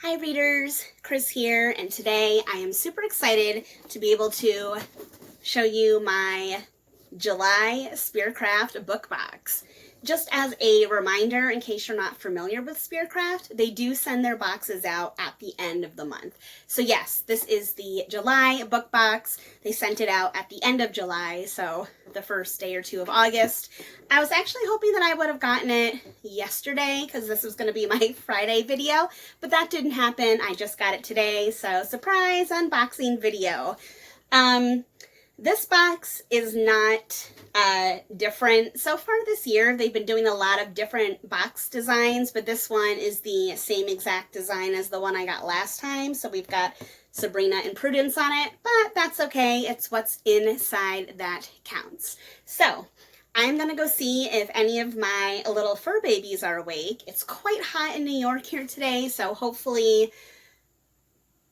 Hi readers, Chris here, and today I am super excited to be able to show you my July Spearcraft book box. Just as a reminder, in case you're not familiar with Spearcraft, they do send their boxes out at the end of the month. So yes, this is the July book box. They sent it out at the end of July, so the first day or two of August. I was actually hoping that I would have gotten it yesterday because this was going to be my Friday video, but that didn't happen. I just got it today, so surprise unboxing video. This box is not different. So far this year, they've been doing a lot of different box designs, but this one is the same exact design as the one I got last time. So we've got Sabrina and Prudence on it, but that's okay. It's what's inside that counts. So I'm going to go see if any of my little fur babies are awake. It's quite hot in New York here today, so hopefully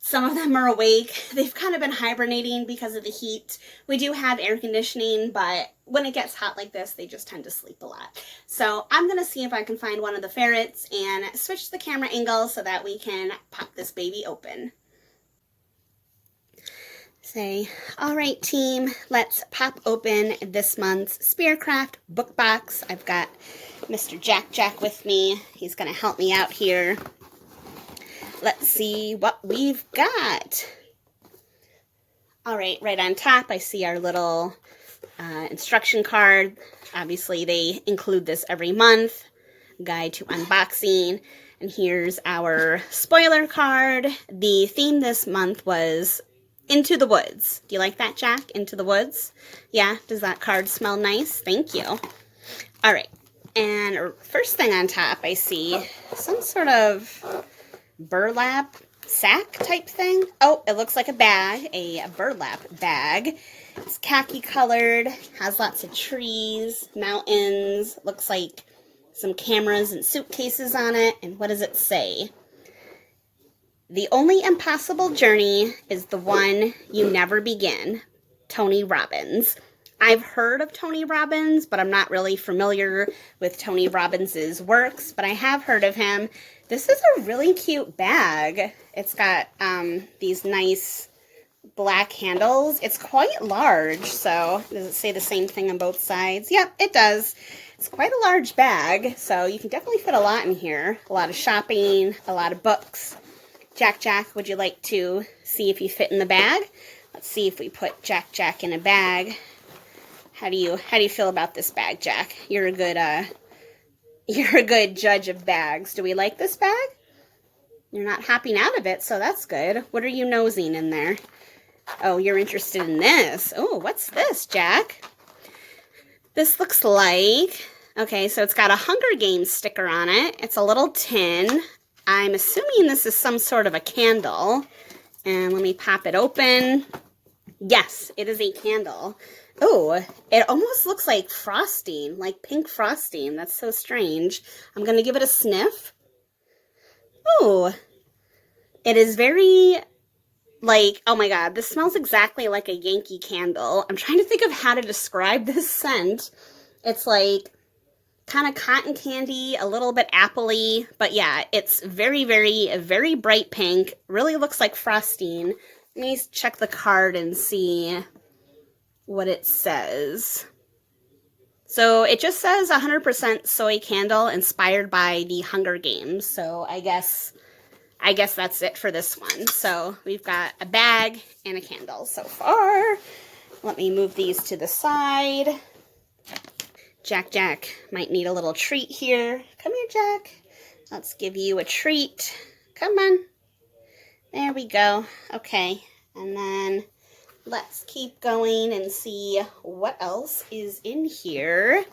some of them are awake. They've kind of been hibernating because of the heat. We do have air conditioning, but when it gets hot like this, they just tend to sleep a lot. So I'm going to see if I can find one of the ferrets and switch the camera angle so that we can pop this baby open. Say, all right, team, let's pop open this month's Spearcraft book box. I've got Mr. Jack with me. He's going to help me out here. Let's see what we've got. All right, right on top, I see our little instruction card. Obviously, they include this every month. Guide to unboxing. And here's our spoiler card. The theme this month was Into the Woods. Do you like that, Jack? Into the Woods? Yeah, does that card smell nice? Thank you. All right, and first thing on top, I see some sort of burlap sack type thing. Oh, it looks like a bag, a burlap bag. It's khaki colored, has lots of trees, mountains, looks like some cameras and suitcases on it. And what does it say? The only impossible journey is the one you never begin. Tony Robbins. I've heard of Tony Robbins, but I'm not really familiar with Tony Robbins's works, but I have heard of him. This is a really cute bag. It's got these nice black handles. It's quite large, so does it say the same thing on both sides? Yep, it does. It's quite a large bag, so you can definitely fit a lot in here. A lot of shopping, a lot of books. Jack, would you like to see if you fit in the bag? Let's see if we put Jack in a bag. How do you feel about this bag, Jack? You're a good judge of bags. Do we like this bag? You're not hopping out of it, so that's good. What are you nosing in there? Oh, you're interested in this. Oh, what's this, Jack? This looks like, okay, so it's got a Hunger Games sticker on it. It's a little tin. I'm assuming this is some sort of a candle. And let me pop it open. Yes, it is a candle. Oh, it almost looks like frosting, like pink frosting. That's so strange. I'm going to give it a sniff. Oh, it is very, like, oh my God, this smells exactly like a Yankee candle. I'm trying to think of how to describe this scent. It's like kind of cotton candy, a little bit appley, but yeah, it's very, very bright pink. Really looks like frosting. Let me check the card and see what it says. So it just says 100% soy candle inspired by the Hunger Games. So I guess that's it for this one. So we've got a bag and a candle so far. Let me move these to the side. Jack might need a little treat here. Come here, Jack. Let's give you a treat. Come on. There we go. Okay. And then let's keep going and see what else is in here.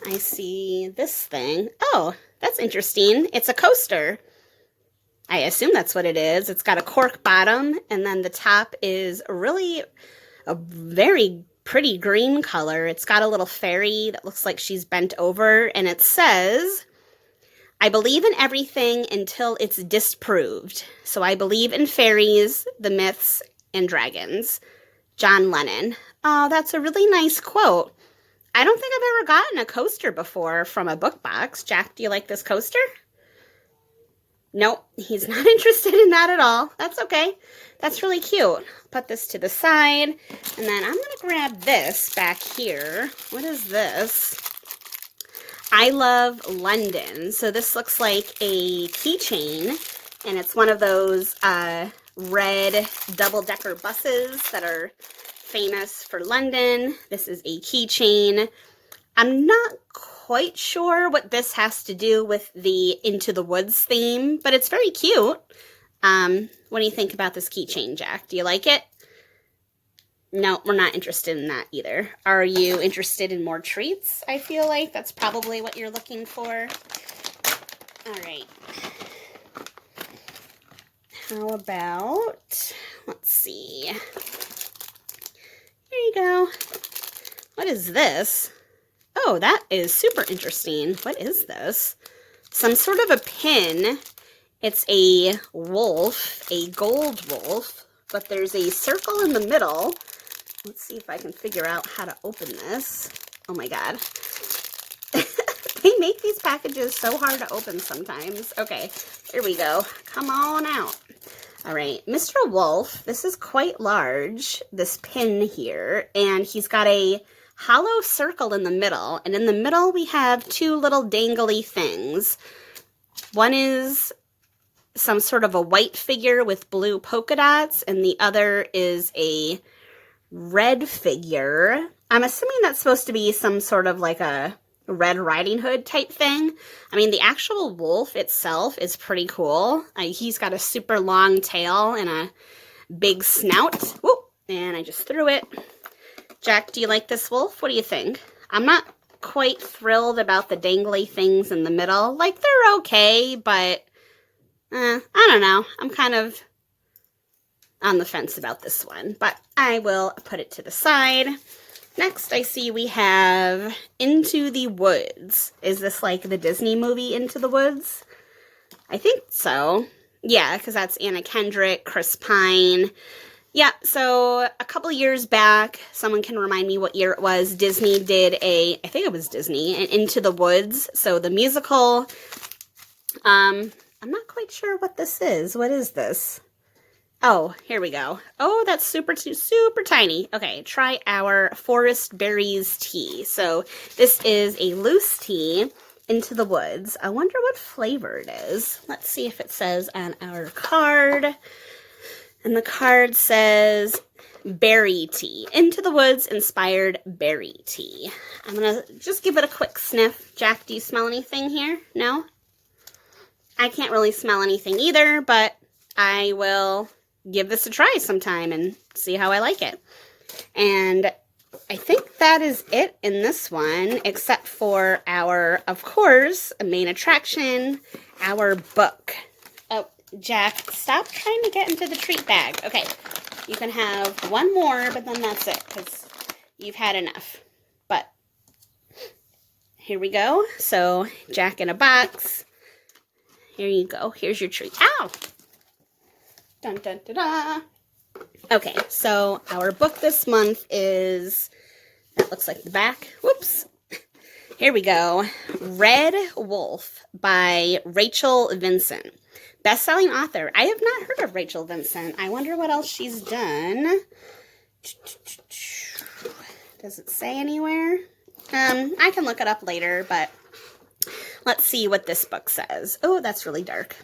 I see this thing. Oh, that's interesting. It's a coaster. I assume that's what it is. It's got a cork bottom, and then the top is really a very pretty green color. It's got a little fairy that looks like she's bent over, and it says, I believe in everything until it's disproved. So I believe in fairies, the myths, and dragons. John Lennon. Oh, that's a really nice quote. I don't think I've ever gotten a coaster before from a book box. Jack, do you like this coaster? Nope, he's not interested in that at all. That's okay. That's really cute. Put this to the side, and then I'm gonna grab this back here. What is this? I Love London. So this looks like a keychain, and it's one of those red double-decker buses that are famous for London. This is a keychain. I'm not quite sure what this has to do with the Into the Woods theme, but it's very cute. What do you think about this keychain, Jack? Do you like it? No, we're not interested in that either. Are you interested in more treats? I feel like that's probably what you're looking for. All right. How about, let's see. Here you go. What is this? Oh, that is super interesting. What is this? Some sort of a pin. It's a wolf, a gold wolf, but there's a circle in the middle. Let's see if I can figure out how to open this. Oh my God. They make these packages so hard to open sometimes. Okay, here we go. Come on out. All right, Mr. Wolf, this is quite large, this pin here, and he's got a hollow circle in the middle, and in the middle we have two little dangly things. One is some sort of a white figure with blue polka dots, and the other is a red figure. I'm assuming that's supposed to be some sort of like a Red Riding Hood type thing. I mean, the actual wolf itself is pretty cool. He's got a super long tail and a big snout. Whoop, and I just threw it. Jack, do you like this wolf? What do you think? I'm not quite thrilled about the dangly things in the middle. Like, they're okay, but I don't know. I'm kind of on the fence about this one, but I will put it to the side. Next, I see we have Into the Woods. Is this like the Disney movie Into the Woods? I think so. Yeah, because that's Anna Kendrick, Chris Pine. Yeah, so a couple years back, someone can remind me what year it was, Disney did I think it was Disney, an Into the Woods. So the musical, I'm not quite sure what this is. What is this? Oh, here we go. Oh, that's super tiny. Okay, try our Forest Berries tea. So this is a loose tea, Into the Woods. I wonder what flavor it is. Let's see if it says on our card. And the card says berry tea. Into the Woods inspired berry tea. I'm going to just give it a quick sniff. Jack, do you smell anything here? No? I can't really smell anything either, but I will give this a try sometime and see how I like it. And I think that is it in this one, except for our, of course, main attraction, our book. Oh, Jack, stop trying to get into the treat bag. Okay, you can have one more, but then that's it, because you've had enough. But here we go. So, Jack in a box. Here you go. Here's your treat. Ow! Dun, dun, dun, dun. Okay, so our book this month is, that looks like the back. Whoops. Here we go. Red Wolf by Rachel Vinson. Best-selling author. I have not heard of Rachel Vinson. I wonder what else she's done. Does it say anywhere? I can look it up later, but let's see what this book says. Oh, that's really dark.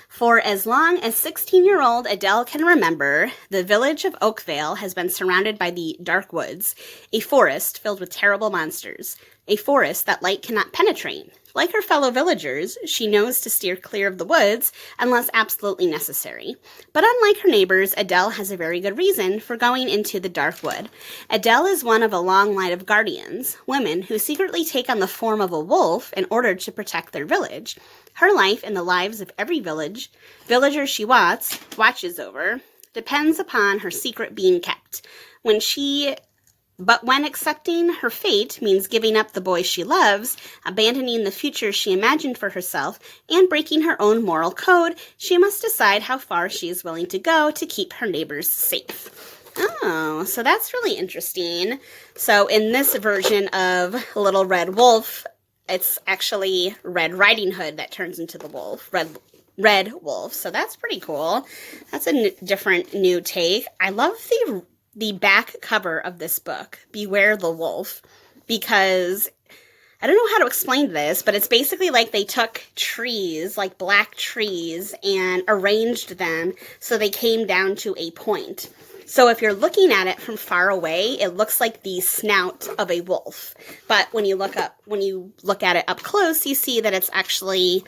For as long as 16-year-old Adele can remember, the village of Oakvale has been surrounded by the dark woods, a forest filled with terrible monsters, a forest that light cannot penetrate. Like her fellow villagers, she knows to steer clear of the woods unless absolutely necessary. But unlike her neighbors, Adele has a very good reason for going into the dark wood. Adele is one of a long line of guardians, women who secretly take on the form of a wolf in order to protect their village. Her life and the lives of every villager she watches over, depends upon her secret being kept. But when accepting her fate means giving up the boy she loves, abandoning the future she imagined for herself, and breaking her own moral code, she must decide how far she is willing to go to keep her neighbors safe. Oh, so that's really interesting. So in this version of Little Red Wolf, it's actually Red Riding Hood that turns into the wolf. red wolf. So that's pretty cool. That's a different new take. I love the back cover of this book, Beware the Wolf, because I don't know how to explain this, but it's basically like they took trees, like black trees, and arranged them so they came down to a point. So if you're looking at it from far away, it looks like the snout of a wolf. But when you look at it up close, you see that it's actually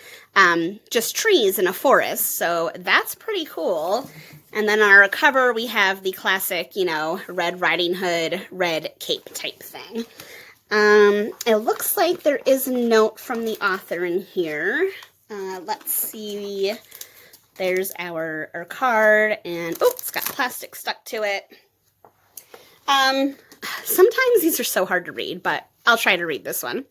just trees in a forest. So that's pretty cool. And then on our cover, we have the classic, you know, Red Riding Hood, red cape type thing. It looks like there is a note from the author in here. Let's see. There's our card, and oh, it's got plastic stuck to it. Sometimes these are so hard to read, but I'll try to read this one.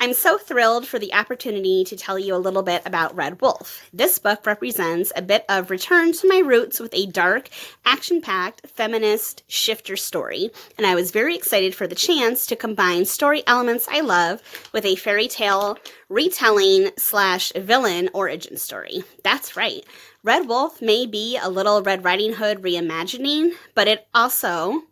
I'm so thrilled for the opportunity to tell you a little bit about Red Wolf. This book represents a bit of return to my roots with a dark, action-packed, feminist shifter story, and I was very excited for the chance to combine story elements I love with a fairy tale retelling / villain origin story. That's right. Red Wolf may be a little Red Riding Hood reimagining, but it's also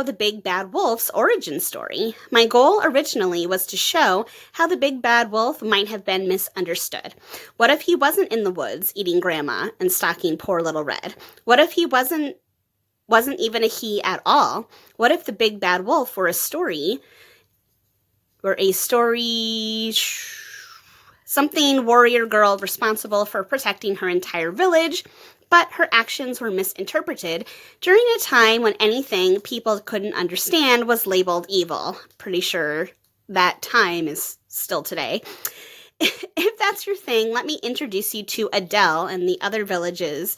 the Big Bad Wolf's origin story. My goal originally was to show how the Big Bad Wolf might have been misunderstood. What if he wasn't in the woods eating grandma and stalking poor little Red? What if he wasn't even a he at all? What if the Big Bad Wolf were something warrior girl responsible for protecting her entire village, but her actions were misinterpreted during a time when anything people couldn't understand was labeled evil. Pretty sure that time is still today. If that's your thing, let me introduce you to Adele and the other villagers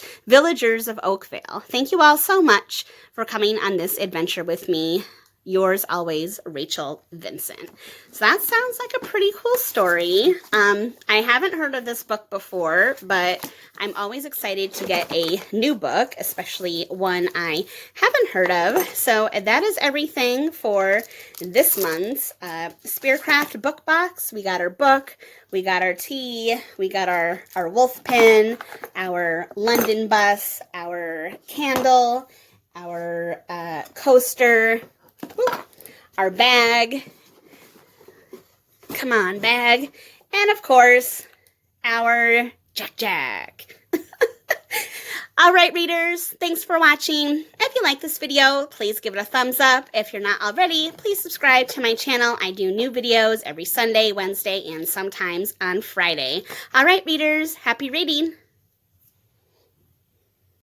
of Oakvale. Thank you all so much for coming on this adventure with me. Yours always, Rachel Vinson. So that sounds like a pretty cool story. I haven't heard of this book before, but I'm always excited to get a new book, especially one I haven't heard of. So that is everything for this month's Spearcraft book box. We got our book, we got our tea, we got our wolf pin, our London bus, our candle, our coaster, our bag, come on bag, and of course, our Jack. All right, readers, thanks for watching. If you like this video, please give it a thumbs up. If you're not already, please subscribe to my channel. I do new videos every Sunday, Wednesday, and sometimes on Friday. All right, readers, happy reading.